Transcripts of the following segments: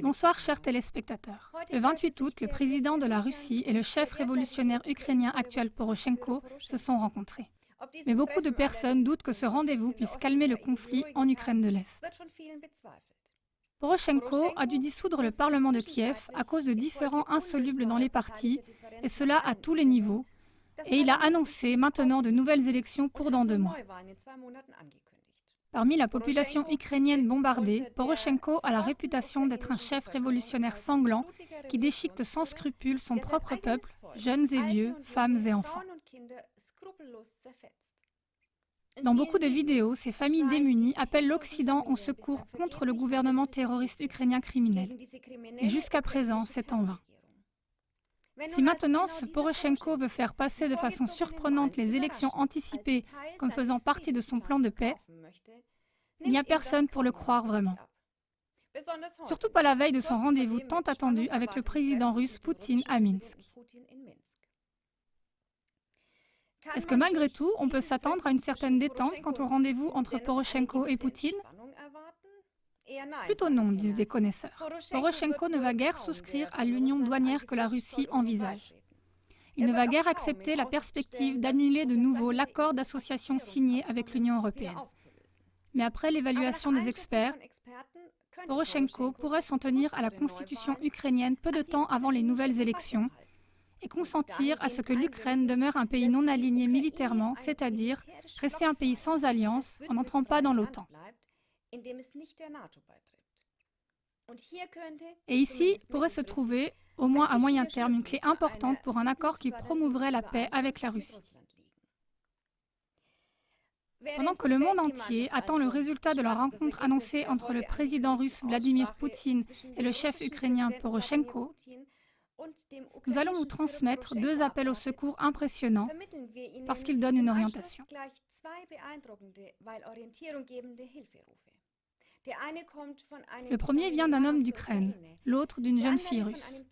Bonsoir chers téléspectateurs. Le 28 août, le président de la Russie et le chef révolutionnaire ukrainien actuel Porochenko se sont rencontrés. Mais beaucoup de personnes doutent que ce rendez-vous puisse calmer le conflit en Ukraine de l'Est. Porochenko a dû dissoudre le Parlement de Kiev à cause de différends insolubles dans les partis, et cela à tous les niveaux, et il a annoncé maintenant de nouvelles élections pour dans 2 mois. Parmi la population ukrainienne bombardée, Porochenko a la réputation d'être un chef révolutionnaire sanglant qui déchiquette sans scrupule son propre peuple, jeunes et vieux, femmes et enfants. Dans beaucoup de vidéos, ces familles démunies appellent l'Occident au secours contre le gouvernement terroriste ukrainien criminel. Mais jusqu'à présent, c'est en vain. Si maintenant ce Porochenko veut faire passer de façon surprenante les élections anticipées comme faisant partie de son plan de paix, il n'y a personne pour le croire vraiment. Surtout pas la veille de son rendez-vous tant attendu avec le président russe Poutine à Minsk. Est-ce que malgré tout, on peut s'attendre à une certaine détente quant au rendez-vous entre Porochenko et Poutine? Plutôt non, disent des connaisseurs. Porochenko ne va guère souscrire à l'union douanière que la Russie envisage. Il ne va guère accepter la perspective d'annuler de nouveau l'accord d'association signé avec l'Union européenne. Mais après l'évaluation des experts, Porochenko pourrait s'en tenir à la constitution ukrainienne peu de temps avant les nouvelles élections et consentir à ce que l'Ukraine demeure un pays non aligné militairement, c'est-à-dire rester un pays sans alliance en n'entrant pas dans l'OTAN. Et ici pourrait se trouver, au moins à moyen terme, une clé importante pour un accord qui promouvrait la paix avec la Russie. Pendant que le monde entier attend le résultat de la rencontre annoncée entre le président russe Vladimir Poutine et le chef ukrainien Porochenko, nous allons vous transmettre 2 appels au secours impressionnants parce qu'ils donnent une orientation. Le premier vient d'un homme d'Ukraine, l'autre d'une jeune fille russe.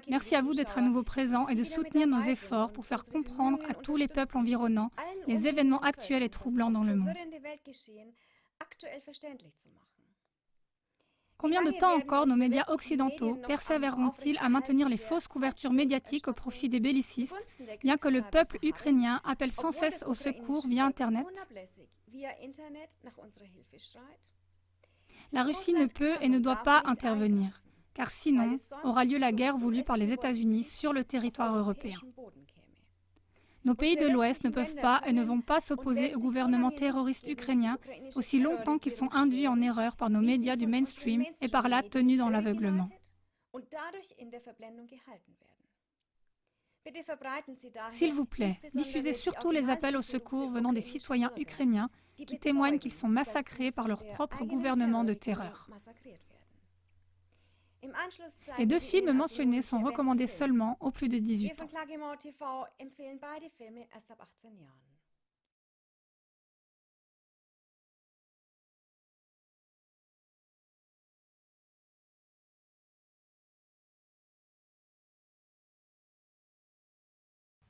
Merci à vous d'être à nouveau présents et de soutenir nos efforts pour faire comprendre à tous les peuples environnants les événements actuels et troublants dans le monde. Combien de temps encore nos médias occidentaux persévéreront-ils à maintenir les fausses couvertures médiatiques au profit des bellicistes, bien que le peuple ukrainien appelle sans cesse au secours via Internet? La Russie ne peut et ne doit pas intervenir, car sinon aura lieu la guerre voulue par les États-Unis sur le territoire européen. Nos pays de l'Ouest ne peuvent pas et ne vont pas s'opposer au gouvernement terroriste ukrainien aussi longtemps qu'ils sont induits en erreur par nos médias du mainstream et par là tenus dans l'aveuglement. S'il vous plaît, diffusez surtout les appels au secours venant des citoyens ukrainiens qui témoignent qu'ils sont massacrés par leur propre gouvernement de terreur. Les 2 films mentionnés sont recommandés seulement aux plus de 18 ans.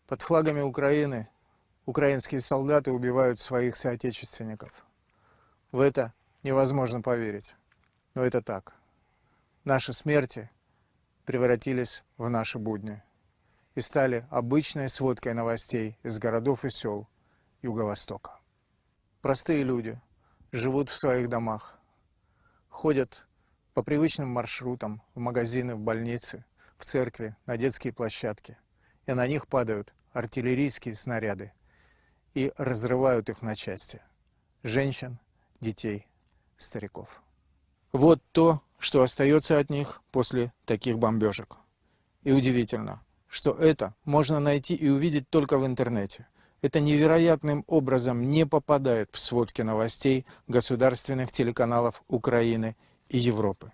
Под флагами Украины украинские солдаты убивают своих соотечественников. В это невозможно поверить, но это так. Наши смерти превратились в наши будни и стали обычной сводкой новостей из городов и сел Юго-Востока. Простые люди живут в своих домах, ходят по привычным маршрутам в магазины, в больницы, в церкви, на детские площадки, и на них падают артиллерийские снаряды и разрывают их на части. Женщин, детей, стариков. Вот то, что остается от них после таких бомбежек. И удивительно, что это можно найти и увидеть только в интернете. Это невероятным образом не попадает в сводки новостей государственных телеканалов Украины и Европы.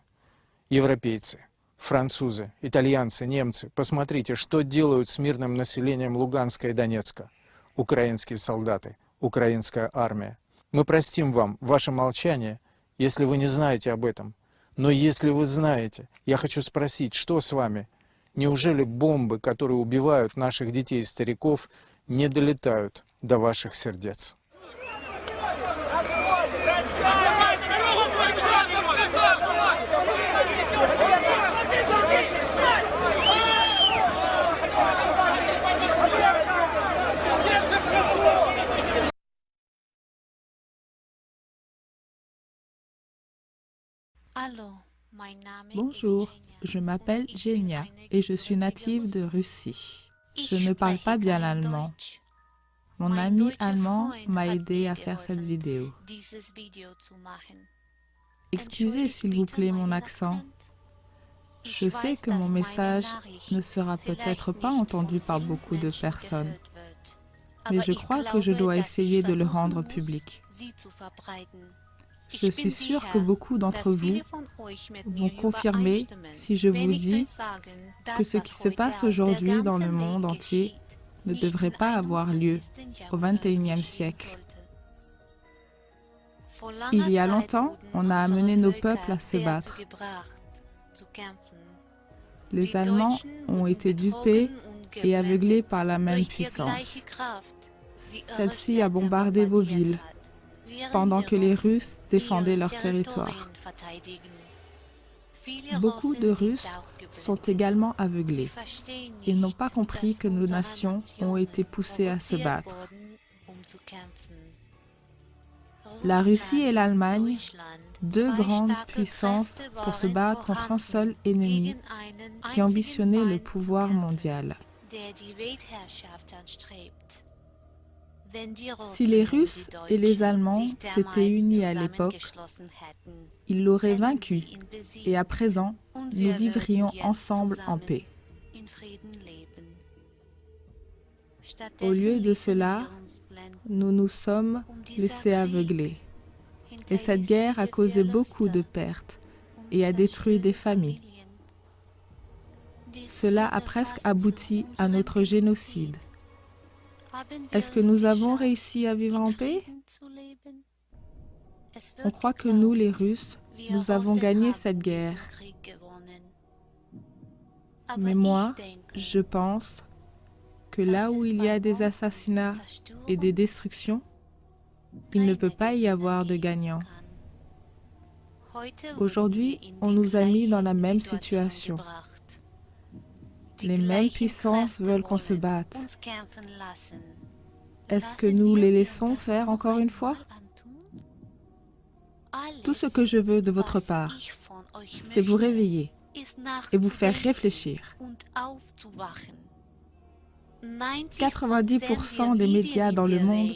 Европейцы, французы, итальянцы, немцы, посмотрите, что делают с мирным населением Луганска и Донецка. Украинские солдаты, украинская армия. Мы простим вам ваше молчание, если вы не знаете об этом. Но если вы знаете, я хочу спросить, что с вами? Неужели бомбы, которые убивают наших детей и стариков, не долетают до ваших сердец? Bonjour, je m'appelle Genia et je suis native de Russie. Je ne parle pas bien l'allemand. Mon ami allemand m'a aidé à faire cette vidéo. Excusez s'il vous plaît mon accent. Je sais que mon message ne sera peut-être pas entendu par beaucoup de personnes, mais je crois que je dois essayer de le rendre public. Je suis sûre que beaucoup d'entre vous vont confirmer si je vous dis que ce qui se passe aujourd'hui dans le monde entier ne devrait pas avoir lieu au XXIe siècle. Il y a longtemps, on a amené nos peuples à se battre. Les Allemands ont été dupés et aveuglés par la même puissance. Celle-ci a bombardé vos villes, pendant que les Russes défendaient leur territoire. Beaucoup de Russes sont également aveuglés. Ils n'ont pas compris que nos nations ont été poussées à se battre. La Russie et l'Allemagne, deux grandes puissances pour se battre contre un seul ennemi qui ambitionnait le pouvoir mondial. Si les Russes et les Allemands s'étaient unis à l'époque, ils l'auraient vaincu et à présent, nous vivrions ensemble en paix. Au lieu de cela, nous nous sommes laissés aveugler. Et cette guerre a causé beaucoup de pertes et a détruit des familles. Cela a presque abouti à notre génocide. Est-ce que nous avons réussi à vivre en paix? On croit que nous, les Russes, nous avons gagné cette guerre. Mais moi, je pense que là où il y a des assassinats et des destructions, il ne peut pas y avoir de gagnants. Aujourd'hui, on nous a mis dans la même situation. Les mêmes puissances veulent qu'on se batte. Est-ce que nous les laissons faire encore une fois? Tout ce que je veux de votre part, c'est vous réveiller et vous faire réfléchir. 90% des médias dans le monde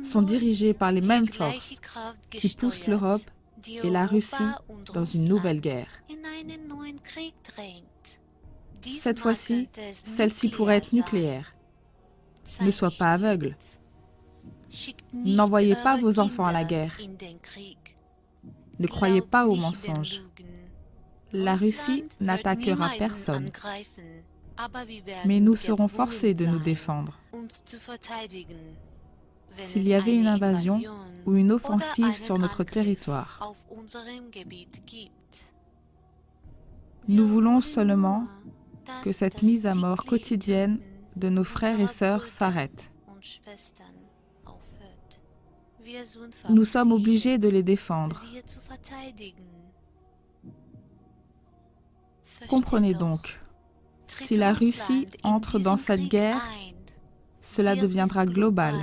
sont dirigés par les mêmes forces qui poussent l'Europe et la Russie dans une nouvelle guerre. Cette fois-ci, celle-ci pourrait être nucléaire. Ne sois pas aveugle. N'envoyez pas vos enfants à la guerre. Ne croyez pas aux mensonges. La Russie n'attaquera personne. Mais nous serons forcés de nous défendre. S'il y avait une invasion ou une offensive sur notre territoire, nous voulons seulement que cette mise à mort quotidienne de nos frères et sœurs s'arrête. Nous sommes obligés de les défendre. Comprenez donc, si la Russie entre dans cette guerre, cela deviendra global.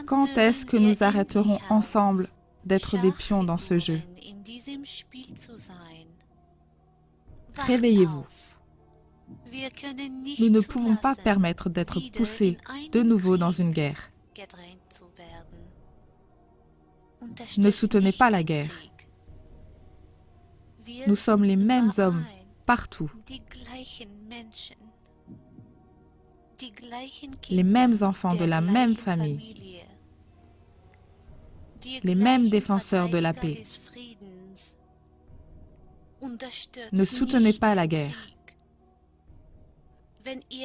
Quand est-ce que nous arrêterons ensemble d'être des pions dans ce jeu? Réveillez-vous. Nous ne pouvons pas permettre d'être poussés de nouveau dans une guerre. Ne soutenez pas la guerre. Nous sommes les mêmes hommes partout. Les mêmes enfants de la même famille. Les mêmes défenseurs de la paix. Ne soutenez pas la guerre.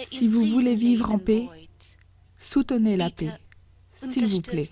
Si vous voulez vivre en paix, soutenez la paix, s'il vous plaît.